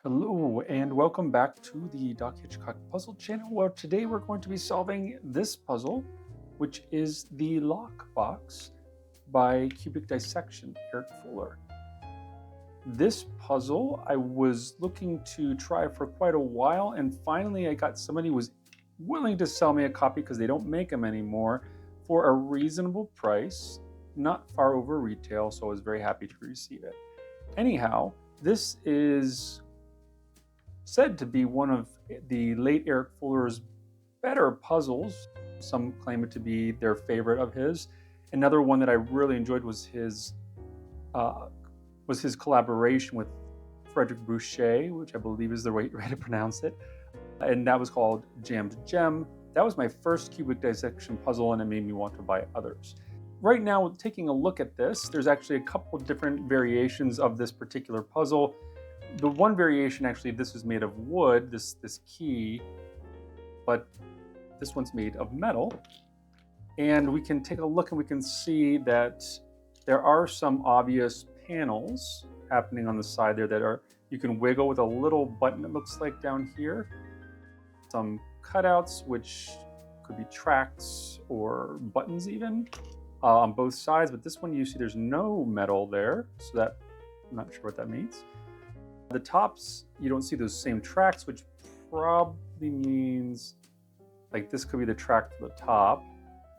Hello, and welcome back to the Doc Hitchcock Puzzle Channel, where today we're going to be solving this puzzle, which is the lock box by Cubic Dissection, Eric Fuller. This puzzle I was looking to try for quite a while, and finally I got somebody who was willing to sell me a copy because they don't make them anymore for a reasonable price, not far over retail, so I was very happy to receive it. Anyhow, this is said to be one of the late Eric Fuller's better puzzles. Some claim it to be their favorite of his. Another one that I really enjoyed was his collaboration with Frederick Boucher, which I believe is the right way to pronounce it. And that was called Jammed Gem. That was my first cubic dissection puzzle, and it made me want to buy others. Right now, taking a look at this, there's actually a couple different variations of this particular puzzle. The one variation, actually, this is made of wood, this key, but this one's made of metal. And we can take a look and we can see that there are some obvious panels happening on the side there that you can wiggle with a little button, it looks like, down here. Some cutouts, which could be tracks or buttons even, on both sides. But this one, you see there's no metal there, so that I'm not sure what that means. The tops, you don't see those same tracks, which probably means like this could be the track for the top.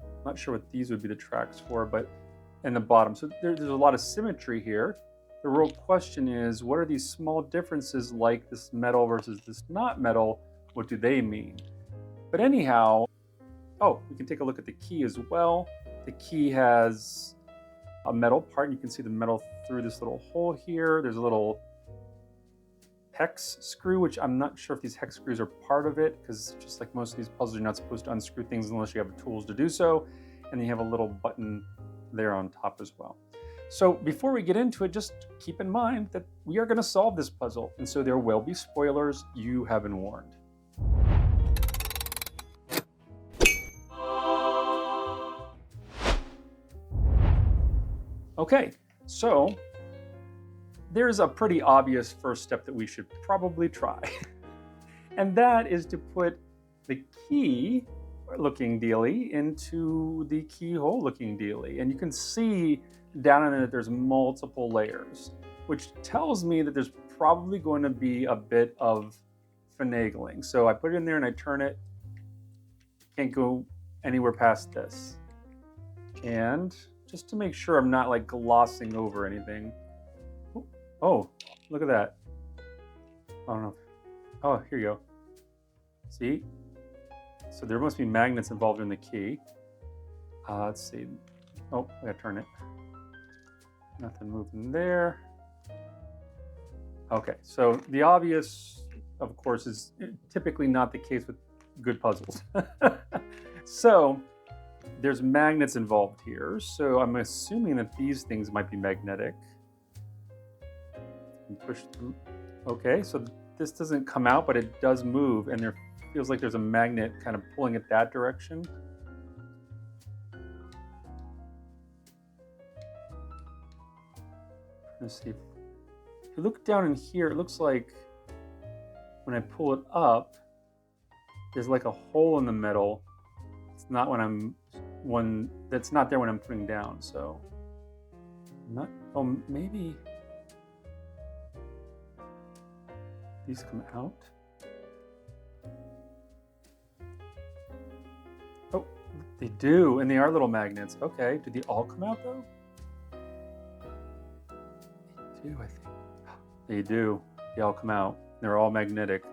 I'm not sure what these would be the tracks for, but and the bottom. So there's a lot of symmetry here. The real question is, what are these small differences like this metal versus this not metal? What do they mean? But anyhow, we can take a look at the key as well. The key has a metal part. You can see the metal through this little hole here. There's a little hex screw, which I'm not sure if these hex screws are part of it, because just like most of these puzzles, you're not supposed to unscrew things unless you have the tools to do so. And you have a little button there on top as well. So before we get into it, just keep in mind that we are going to solve this puzzle. And so there will be spoilers. You have been warned. Okay, so there's a pretty obvious first step that we should probably try. And that is to put the key looking dealie into the keyhole looking dealie. And you can see down in it that there's multiple layers, which tells me that there's probably going to be a bit of finagling. So I put it in there and I turn it. Can't go anywhere past this. And just to make sure I'm not like glossing over anything. Oh, look at that. I don't know. Oh, here you go. See? So there must be magnets involved in the key. Let's see. Oh, I gotta turn it. Nothing moving there. Okay, so the obvious, of course, is typically not the case with good puzzles. So there's magnets involved here. So I'm assuming that these things might be magnetic. Push through. Okay, so this doesn't come out, but it does move, and there feels like there's a magnet kind of pulling it that direction. Let's see. If you look down in here, it looks like when I pull it up, there's like a hole in the middle. It's not that's not there when I'm putting down. So, maybe these come out. Oh, they do, and they are little magnets. Okay, do they all come out though? They do, I think. They do. They all come out. They're all magnetic.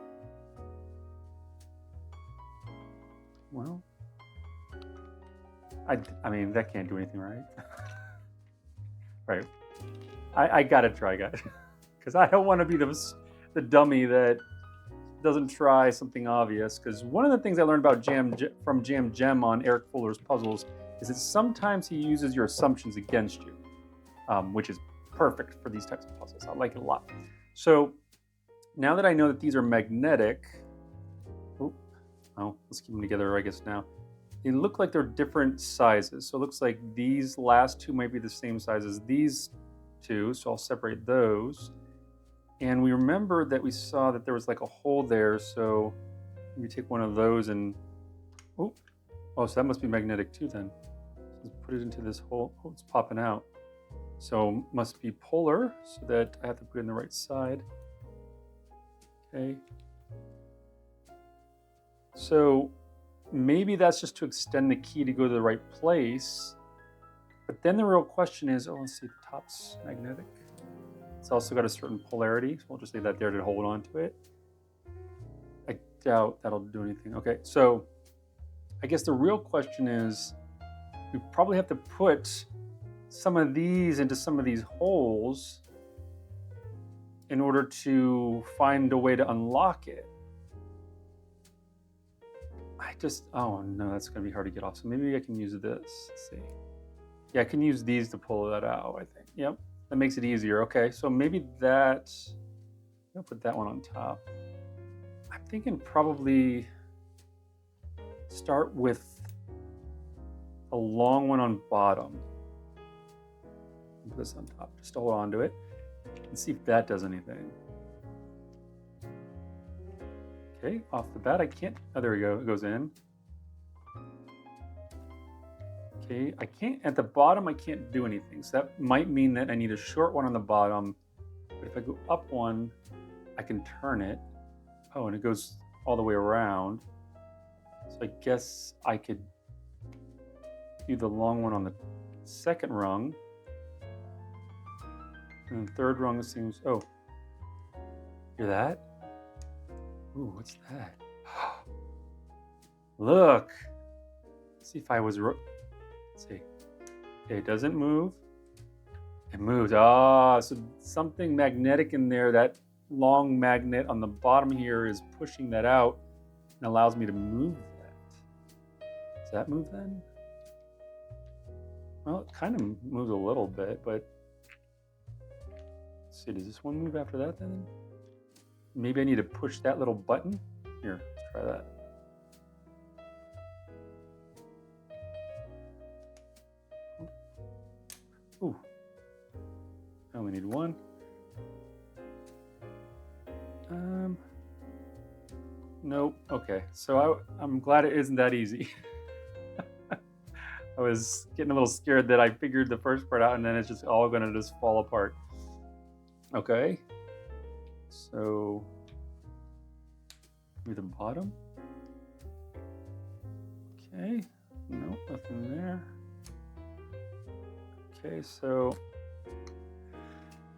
Well, I mean, that can't do anything, right? Right. I gotta try, guys, because I don't want to be the dummy that doesn't try something obvious. Because one of the things I learned about from Jammed Gem on Eric Fuller's puzzles is that sometimes he uses your assumptions against you, which is perfect for these types of puzzles. I like it a lot. So now that I know that these are magnetic, let's keep them together, I guess now. They look like they're different sizes. So it looks like these last two might be the same size as these two. So I'll separate those. And we remember that we saw that there was like a hole there, so maybe take one of those and, oh, so that must be magnetic too then. So let's put it into this hole. Oh, it's popping out. So must be polar, so that I have to put it in the right side. Okay. So maybe that's just to extend the key to go to the right place. But then the real question is, oh, let's see, the top's magnetic. It's also got a certain polarity, so we'll just leave that there to hold on to it. I doubt that'll do anything. Okay, so I guess the real question is, we probably have to put some of these into some of these holes in order to find a way to unlock it. Oh no, that's gonna be hard to get off. So maybe I can use this. Let's see. Yeah, I can use these to pull that out, I think. Yep, that makes it easier. Okay, so maybe that, I'll put that one on top. I'm thinking probably start with a long one on bottom. Put this on top, just to hold on to it and see if that does anything. Okay, off the bat, I can't, oh, there we go, it goes in. Okay, I can't, at the bottom, I can't do anything. So that might mean that I need a short one on the bottom, but if I go up one, I can turn it. Oh, and it goes all the way around. So I guess I could do the long one on the second rung. And the third rung seems, oh, hear that? Ooh, what's that? Look. Let's see if I was, let's see. Okay, it doesn't move. It moves. Ah, so something magnetic in there, that long magnet on the bottom here is pushing that out and allows me to move that. Does that move then? Well, it kind of moves a little bit, but let's see, does this one move after that then? Maybe I need to push that little button. Here, let's try that. Ooh, I only need one. Nope, okay. So I'm glad it isn't that easy. I was getting a little scared that I figured the first part out and then it's just all gonna just fall apart. Okay. So, maybe the bottom. Okay, nope, nothing there. Okay, so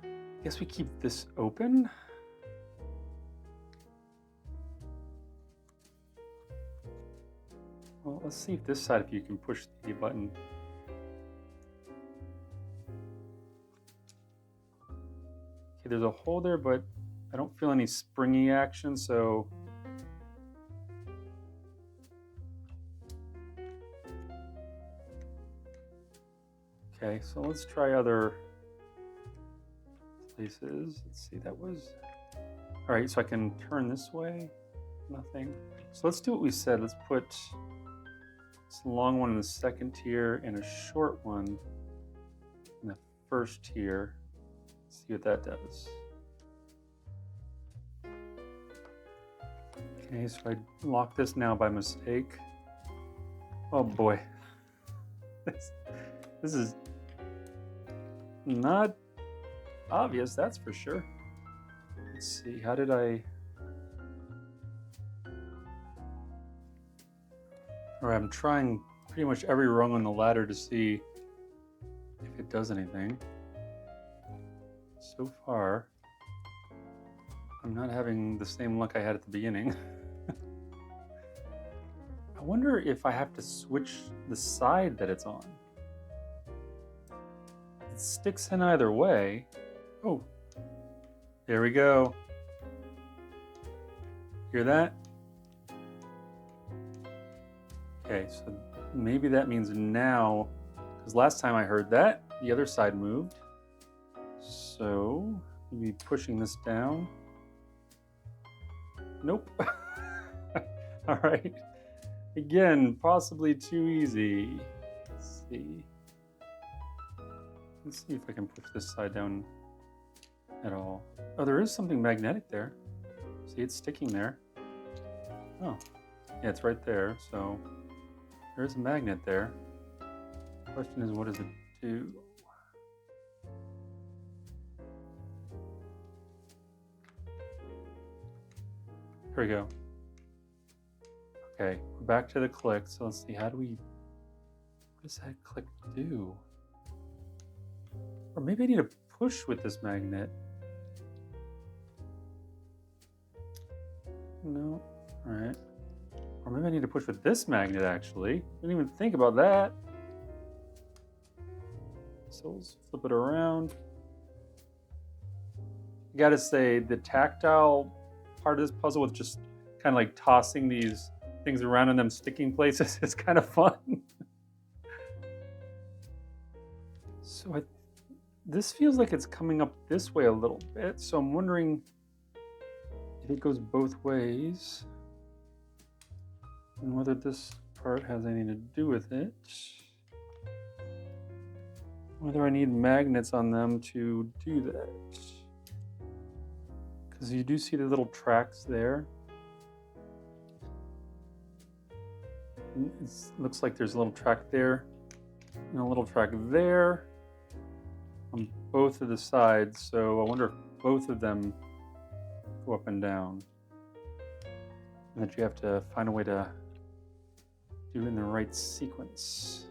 I guess we keep this open. Well, let's see if this side, if you can push the button. Okay, there's a hole there, but I don't feel any springy action, so okay, so let's try other places. Let's see, that was, all right, so I can turn this way, nothing. So let's do what we said. Let's put this long one in the second tier and a short one in the first tier. Let's see what that does. Okay, so I locked this now by mistake. Oh boy. This is not obvious, that's for sure. Let's see, how did I... All right, I'm trying pretty much every rung on the ladder to see if it does anything. So far, I'm not having the same luck I had at the beginning. I wonder if I have to switch the side that it's on. It sticks in either way. Oh, there we go. Hear that? Okay, so maybe that means now, because last time I heard that, the other side moved. So maybe pushing this down. Nope. All right. Again, possibly too easy. Let's see if I can push this side down. at all. Oh, there is something magnetic there. See, it's sticking there. Oh, yeah, it's right there. So there is a magnet there. The question is, what does it do? Here we go. Okay, we're back to the click. So let's see, what does that click do? Or maybe I need to push with this magnet. No, all right. Or maybe I need to push with this magnet, actually. Didn't even think about that. So let's flip it around. I gotta say, the tactile part of this puzzle with just kind of like tossing these things around and them sticking places is kind of fun. So this feels like it's coming up this way a little bit. So I'm wondering if it goes both ways and whether this part has anything to do with it. Whether I need magnets on them to do that. Because you do see the little tracks there. It looks like there's a little track there and a little track there on both of the sides. So I wonder if both of them go up and down. And that you have to find a way to do it in the right sequence.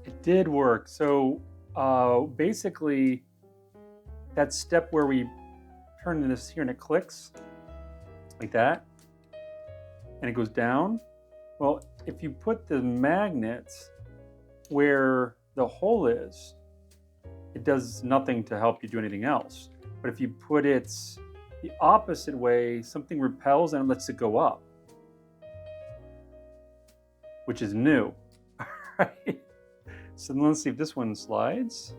It did work. So basically, that step where we turn this here and it clicks like that, and it goes down. Well, if you put the magnets where the hole is, it does nothing to help you do anything else. But if you put it the opposite way, something repels and it lets it go up, which is new. Right? So let's see if this one slides,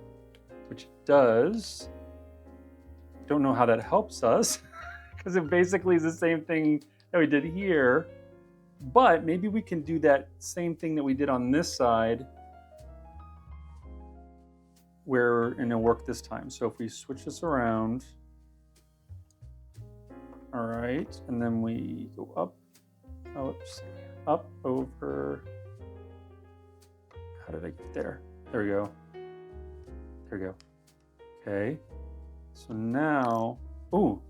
which it does. Don't know how that helps us because it basically is the same thing that we did here. But maybe we can do that same thing that we did on this side and it'll work this time. So if we switch this around, all right, and then we go up, up, over. How did I get there? There we go. There we go. Okay. So now, ooh,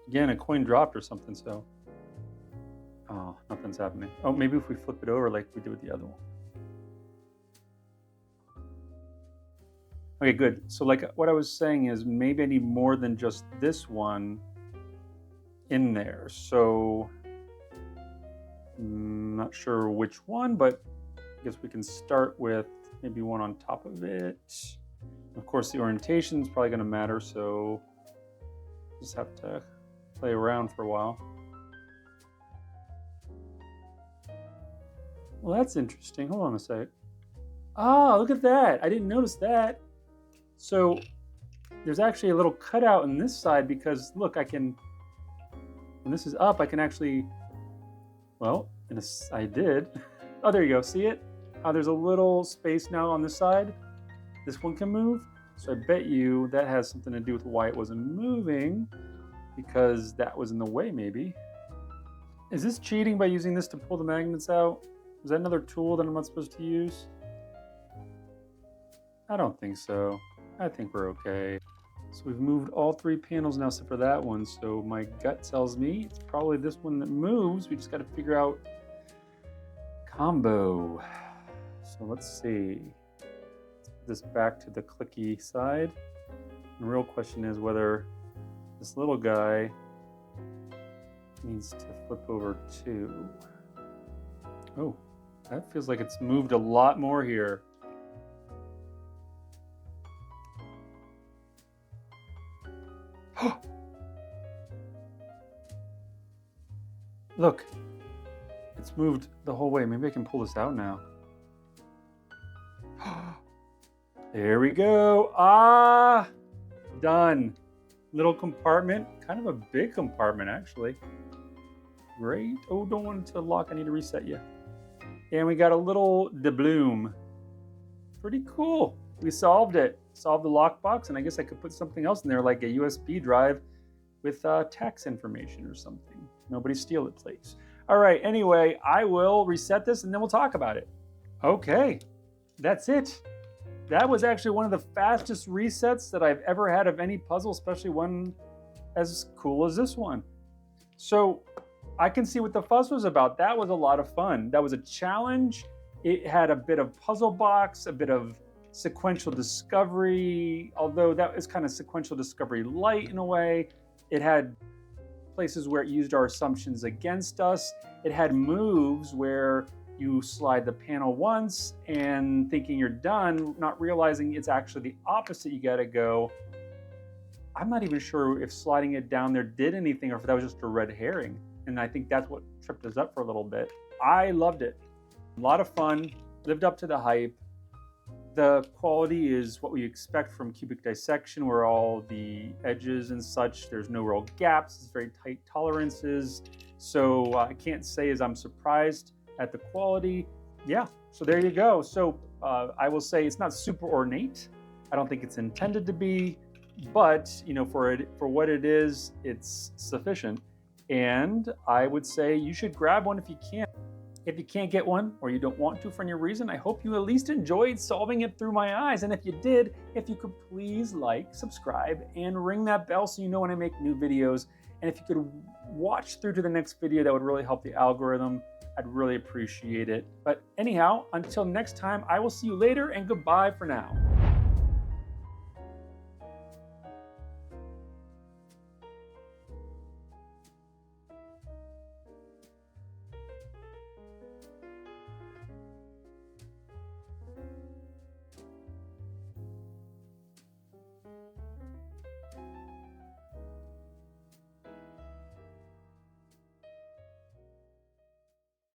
again, a coin dropped or something, so. Oh, nothing's happening. Oh, maybe if we flip it over like we did with the other one. Okay, good. So like what I was saying is maybe I need more than just this one in there. So I'm not sure which one, but I guess we can start with maybe one on top of it. Of course, the orientation is probably going to matter, so just have to play around for a while. Well, that's interesting. Hold on a sec. Ah, look at that. I didn't notice that. So there's actually a little cutout on this side because look, when this is up, I can actually, well, I did. Oh, there you go. See it? There's a little space now on this side. This one can move. So I bet you that has something to do with why it wasn't moving, because that was in the way maybe. Is this cheating by using this to pull the magnets out? Is that another tool that I'm not supposed to use? I don't think so. I think we're okay. So we've moved all three panels now except for that one. So my gut tells me it's probably this one that moves. We just got to figure out combo. So let's see. Let's put this back to the clicky side. The real question is whether this little guy needs to flip over too. Oh, that feels like it's moved a lot more here. Look, it's moved the whole way. Maybe I can pull this out now. There we go. Ah, done. Little compartment, kind of a big compartment actually. Great. Oh, don't want it to lock. I need to reset you. And we got a little doubloon. Pretty cool. We solved it. Solved the lockbox, and I guess I could put something else in there, like a USB drive with tax information or something. Nobody steal it, please. All right, anyway, I will reset this and then we'll talk about it. Okay, that's it. That was actually one of the fastest resets that I've ever had of any puzzle, especially one as cool as this one. So I can see what the fuss was about. That was a lot of fun. That was a challenge. It had a bit of puzzle box, a bit of sequential discovery, although that is kind of sequential discovery light in a way. It had places where it used our assumptions against us. It had moves where you slide the panel once and thinking you're done, not realizing it's actually the opposite. You gotta go. I'm not even sure if sliding it down there did anything or if that was just a red herring. And I think that's what tripped us up for a little bit. I loved it. A lot of fun, lived up to the hype. The quality is what we expect from cubic dissection, where all the edges and such, there's no real gaps, it's very tight tolerances. So I can't say as I'm surprised at the quality. Yeah, so there you go. So I will say it's not super ornate. I don't think it's intended to be, but for what it is, it's sufficient. And I would say you should grab one if you can. If you can't get one or you don't want to for any reason, I hope you at least enjoyed solving it through my eyes. And if you did, if you could please like, subscribe, and ring that bell so you know when I make new videos. And if you could watch through to the next video, that would really help the algorithm. I'd really appreciate it. But anyhow, until next time, I will see you later, and goodbye for now.